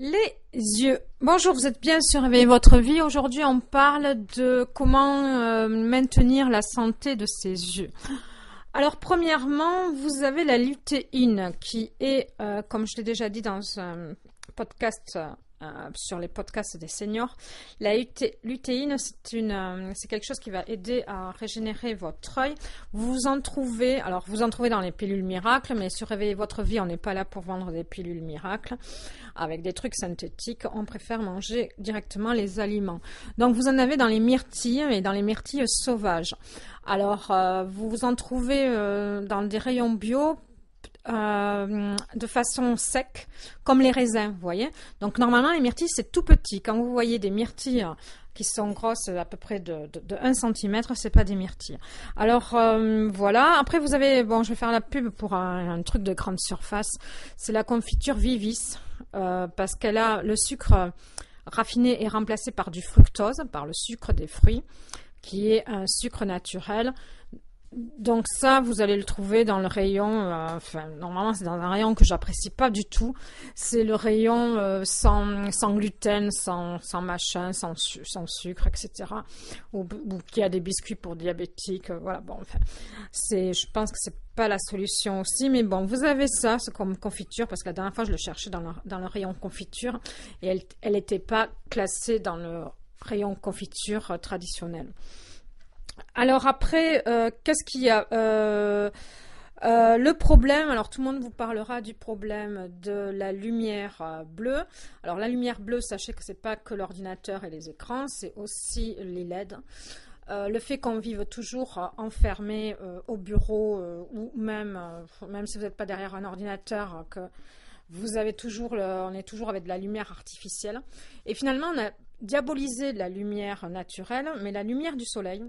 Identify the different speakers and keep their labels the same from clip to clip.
Speaker 1: Les yeux. Bonjour, vous êtes bien sur Réveillez votre vie. Aujourd'hui, on parle de comment maintenir la santé de ses yeux. Alors, premièrement, vous avez la lutéine qui est, comme je l'ai déjà dit dans un podcast sur les podcasts des seniors, la lutéine, c'est quelque chose qui va aider à régénérer votre œil. Vous en trouvez dans les pilules miracles, mais sur Réveillez votre vie, on n'est pas là pour vendre des pilules miracles avec des trucs synthétiques. On préfère manger directement les aliments. Donc, vous en avez dans les myrtilles et dans les myrtilles sauvages. Alors, vous en trouvez dans des rayons bio de façon sec, comme les raisins, vous voyez. Donc, normalement, les myrtilles, c'est tout petit. Quand vous voyez des myrtilles qui sont grosses à peu près de 1 cm, c'est pas des myrtilles. Alors, voilà. Après, vous avez, bon, je vais faire la pub pour un truc de grande surface. C'est la confiture Vivis, parce qu'elle a le sucre raffiné est remplacé par du fructose, par le sucre des fruits, qui est un sucre naturel. Donc ça, vous allez le trouver dans le rayon, normalement c'est dans un rayon que j'apprécie pas du tout. C'est le rayon sans gluten, sans machin, sans sucre, etc. Ou qui a des biscuits pour diabétiques. Voilà, bon, enfin, je pense que c'est pas la solution aussi. Mais bon, vous avez ça, c'est comme confiture, parce que la dernière fois je le cherchais dans le rayon confiture et elle n'était pas classée dans le rayon confiture traditionnel. Alors après, qu'est-ce qu'il y a le problème, alors tout le monde vous parlera du problème de la lumière bleue. Alors la lumière bleue, sachez que c'est pas que l'ordinateur et les écrans, c'est aussi les LED. Le fait qu'on vive toujours enfermé au bureau ou même si vous n'êtes pas derrière un ordinateur, que vous avez toujours on est toujours avec de la lumière artificielle. Et finalement, on a diabolisé la lumière naturelle, mais la lumière du soleil,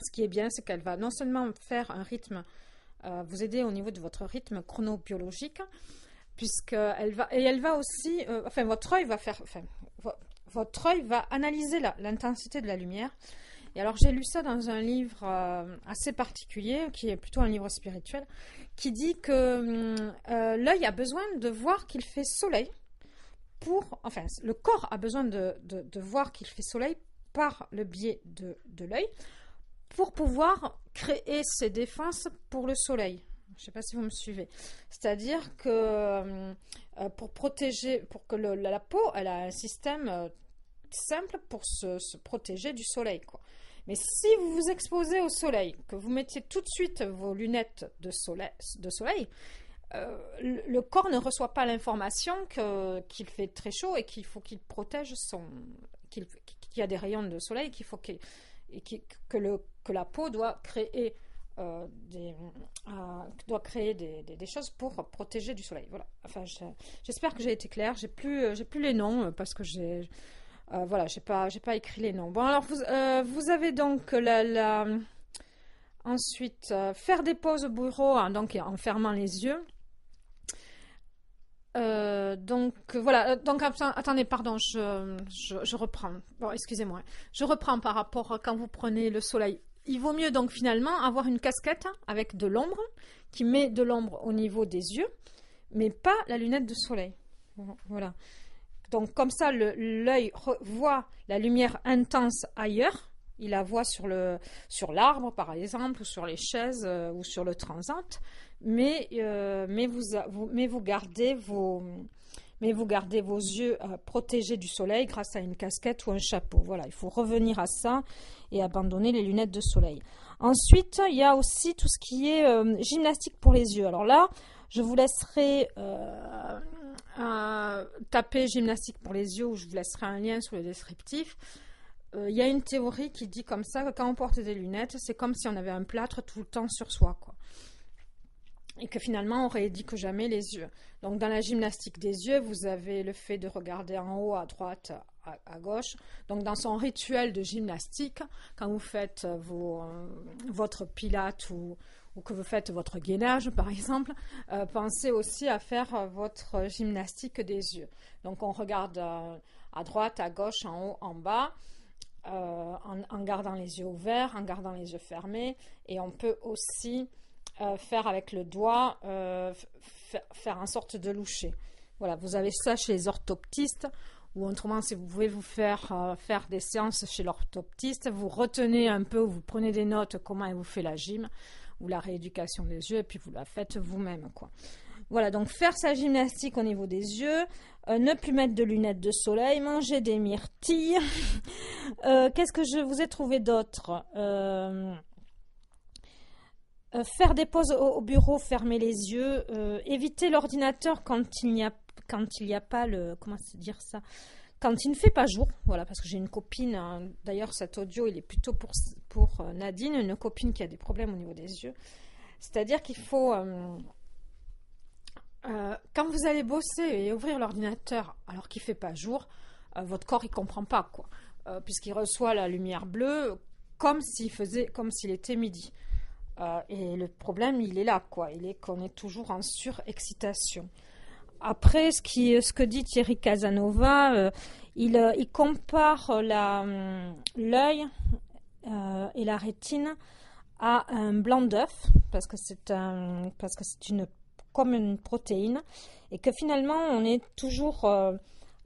Speaker 1: ce qui est bien, c'est qu'elle va non seulement faire un rythme, vous aider au niveau de votre rythme chronobiologique, puisqu'elle va aussi, votre œil va analyser l'intensité de la lumière. Et alors j'ai lu ça dans un livre assez particulier, qui est plutôt un livre spirituel, qui dit que l'œil a besoin de voir qu'il fait soleil le corps a besoin de voir qu'il fait soleil par le biais de l'œil, pour pouvoir créer ses défenses pour le soleil. Je ne sais pas si vous me suivez. C'est-à-dire que pour que la peau, elle a un système simple pour se protéger du soleil, quoi. Mais si vous vous exposez au soleil, que vous mettiez tout de suite vos lunettes de soleil, le corps ne reçoit pas l'information qu'il fait très chaud et qu'il faut qu'il protège qu'il y a des rayons de soleil, que la peau doit créer des choses pour protéger du soleil. Voilà. Enfin, j'espère que j'ai été claire. J'ai plus les noms parce que j'ai pas écrit les noms. Bon, alors vous avez donc ensuite faire des pauses au bureau, hein, donc en fermant les yeux. Donc voilà, donc attendez, pardon, je reprends. Bon, excusez-moi. Je reprends par rapport à quand vous prenez le soleil. Il vaut mieux donc finalement avoir une casquette avec de l'ombre, qui met de l'ombre au niveau des yeux, mais pas la lunette de soleil. Voilà. Donc comme ça, l'œil voit la lumière intense ailleurs. Il la voit sur l'arbre, par exemple, ou sur les chaises, ou sur le transat. Mais vous gardez vos yeux protégés du soleil grâce à une casquette ou un chapeau. Voilà, il faut revenir à ça et abandonner les lunettes de soleil. Ensuite, il y a aussi tout ce qui est gymnastique pour les yeux. Alors là, je vous laisserai taper gymnastique pour les yeux, ou je vous laisserai un lien sur le descriptif. Il y a une théorie qui dit comme ça, que quand on porte des lunettes, c'est comme si on avait un plâtre tout le temps sur soi, quoi. Et que finalement, on rééduque que jamais les yeux. Donc, dans la gymnastique des yeux, vous avez le fait de regarder en haut, à droite, à gauche. Donc, dans son rituel de gymnastique, quand vous faites votre pilate ou que vous faites votre gainage, par exemple, pensez aussi à faire votre gymnastique des yeux. Donc, on regarde à droite, à gauche, en haut, en bas. En gardant les yeux ouverts, en gardant les yeux fermés, et on peut aussi faire avec le doigt, faire en sorte de loucher. Voilà, vous avez ça chez les orthoptistes, ou autrement, si vous pouvez vous faire des séances chez l'orthoptiste, vous retenez un peu, vous prenez des notes, comment elle vous fait la gym, ou la rééducation des yeux, et puis vous la faites vous-même, quoi. Voilà, donc faire sa gymnastique au niveau des yeux, ne plus mettre de lunettes de soleil, manger des myrtilles. Qu'est-ce que je vous ai trouvé d'autre? Faire des pauses au bureau, fermer les yeux, éviter l'ordinateur quand il n'y a pas le... Comment dire ça? Quand il ne fait pas jour, voilà, parce que j'ai une copine, hein, d'ailleurs cet audio il est plutôt pour Nadine, une copine qui a des problèmes au niveau des yeux. C'est-à-dire qu'il faut... quand vous allez bosser et ouvrir l'ordinateur alors qu'il ne fait pas jour, votre corps il comprend pas quoi, puisqu'il reçoit la lumière bleue comme s'il était midi. Et le problème il est là quoi, il est qu'on est toujours en surexcitation. Après ce que dit Thierry Casanova, il compare l'œil et la rétine à un blanc d'œuf parce que c'est comme une protéine, et que finalement on est toujours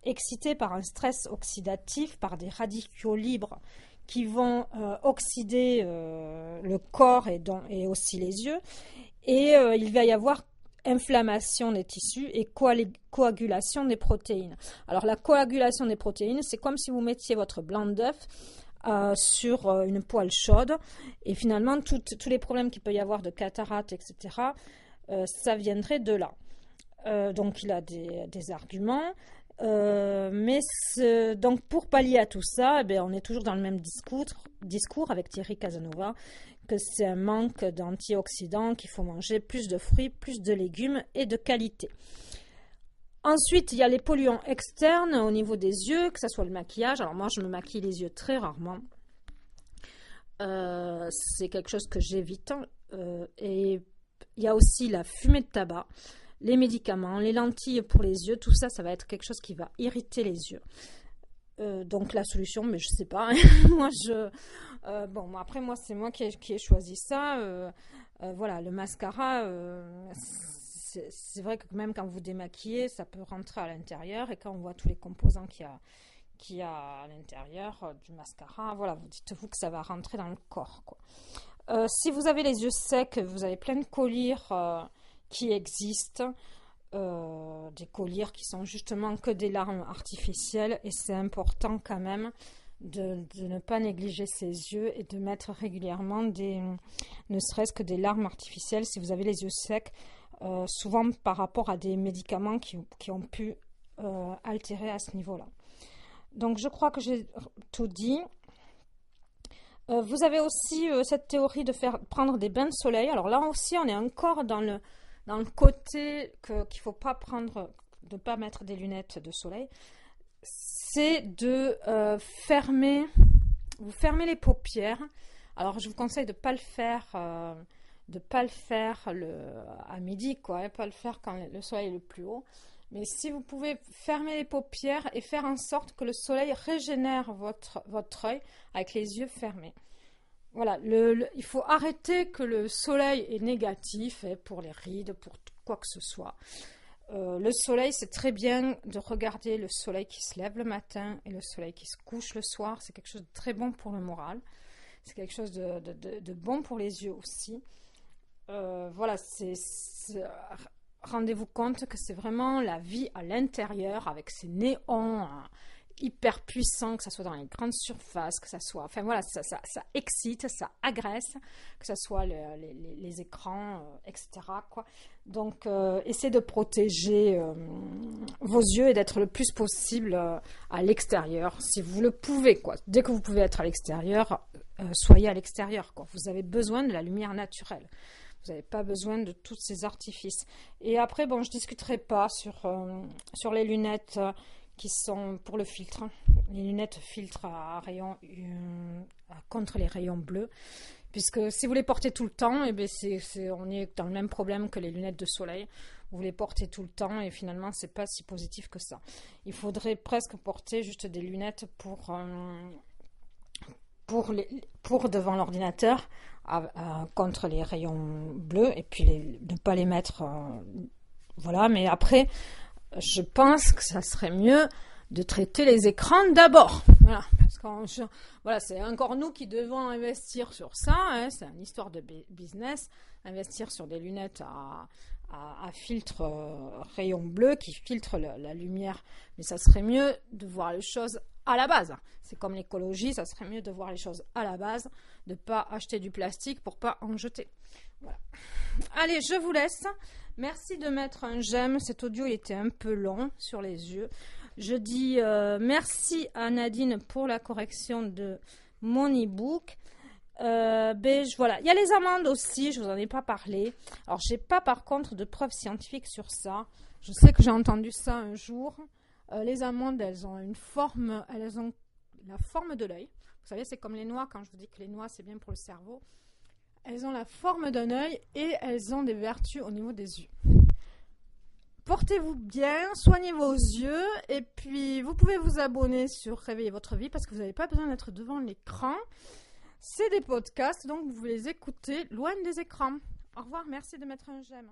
Speaker 1: excité par un stress oxydatif, par des radicaux libres qui vont oxyder le corps et aussi les yeux, et il va y avoir inflammation des tissus et coagulation des protéines. Alors la coagulation des protéines, c'est comme si vous mettiez votre blanc d'œuf sur une poêle chaude, et finalement tous les problèmes qu'il peut y avoir de cataracte, etc., ça viendrait de là. Donc il a des arguments, donc pour pallier à tout ça, eh bien, on est toujours dans le même discours avec Thierry Casanova, que c'est un manque d'antioxydants, qu'il faut manger plus de fruits, plus de légumes et de qualité. Ensuite, il y a les polluants externes au niveau des yeux, que ce soit le maquillage. Alors moi, je me maquille les yeux très rarement. C'est quelque chose que j'évite. Et il y a aussi la fumée de tabac, les médicaments, les lentilles pour les yeux. Tout ça, ça va être quelque chose qui va irriter les yeux. Donc la solution, mais je sais pas. Après moi, c'est moi qui ai choisi ça. Voilà, le mascara, c'est vrai que même quand vous démaquillez, ça peut rentrer à l'intérieur, et quand on voit tous les composants qu'il y a à l'intérieur du mascara, voilà, vous dites-vous que ça va rentrer dans le corps, quoi. Si vous avez les yeux secs, vous avez plein de collyres qui existent, des collyres qui sont justement que des larmes artificielles, et c'est important quand même de ne pas négliger ses yeux et de mettre régulièrement ne serait-ce que des larmes artificielles si vous avez les yeux secs, souvent par rapport à des médicaments qui ont pu altérer à ce niveau-là. Donc je crois que j'ai tout dit. Vous avez aussi cette théorie de prendre des bains de soleil. Alors là aussi, on est encore dans le côté qu'il ne faut pas de pas mettre des lunettes de soleil. C'est de fermer les paupières. Alors je vous conseille de pas le faire à midi, quoi, et pas le faire quand le soleil est le plus haut. Mais si vous pouvez fermer les paupières et faire en sorte que le soleil régénère votre œil avec les yeux fermés. Voilà, il faut arrêter que le soleil est négatif pour les rides, pour quoi que ce soit. Le soleil, c'est très bien de regarder le soleil qui se lève le matin et le soleil qui se couche le soir. C'est quelque chose de très bon pour le moral. C'est quelque chose de bon pour les yeux aussi. Voilà, rendez-vous compte que c'est vraiment la vie à l'intérieur avec ces néons hyper puissants, que ce soit dans les grandes surfaces, que ça soit, enfin voilà, ça excite, ça agresse, que ce soit les écrans, etc., quoi. Donc essayez de protéger vos yeux et d'être le plus possible à l'extérieur, si vous le pouvez, quoi. Dès que vous pouvez être à l'extérieur, soyez à l'extérieur, quoi. Vous avez besoin de la lumière naturelle. Vous n'avez pas besoin de tous ces artifices. Et après, bon, je ne discuterai pas sur les lunettes qui sont pour le filtre. Les lunettes filtre à rayons contre les rayons bleus. Puisque si vous les portez tout le temps, eh bien on est dans le même problème que les lunettes de soleil. Vous les portez tout le temps et finalement, ce n'est pas si positif que ça. Il faudrait presque porter juste des lunettes pour devant l'ordinateur contre les rayons bleus, et puis ne pas les mettre voilà. Mais après je pense que ça serait mieux de traiter les écrans d'abord. Voilà, parce que voilà, c'est encore nous qui devons investir sur ça. Hein, c'est une histoire de business. Investir sur des lunettes à filtre rayon bleu qui filtre la lumière. Mais ça serait mieux de voir les choses à la base. C'est comme l'écologie, ça serait mieux de voir les choses à la base, de ne pas acheter du plastique pour pas en jeter. Voilà. Allez, je vous laisse. Merci de mettre un j'aime. Cet audio il était un peu long sur les yeux. Je dis merci à Nadine pour la correction de mon e-book. Voilà. Il y a les amandes aussi, je vous en ai pas parlé. Alors, j'ai pas par contre de preuves scientifiques sur ça. Je sais que j'ai entendu ça un jour. Les amandes, elles ont la forme de l'œil. Vous savez, c'est comme les noix, quand je vous dis que les noix, c'est bien pour le cerveau. Elles ont la forme d'un œil et elles ont des vertus au niveau des yeux. Portez-vous bien, soignez vos yeux et puis vous pouvez vous abonner sur Réveillez votre vie parce que vous n'avez pas besoin d'être devant l'écran. C'est des podcasts, donc vous les écoutez loin des écrans. Au revoir, merci de mettre un j'aime.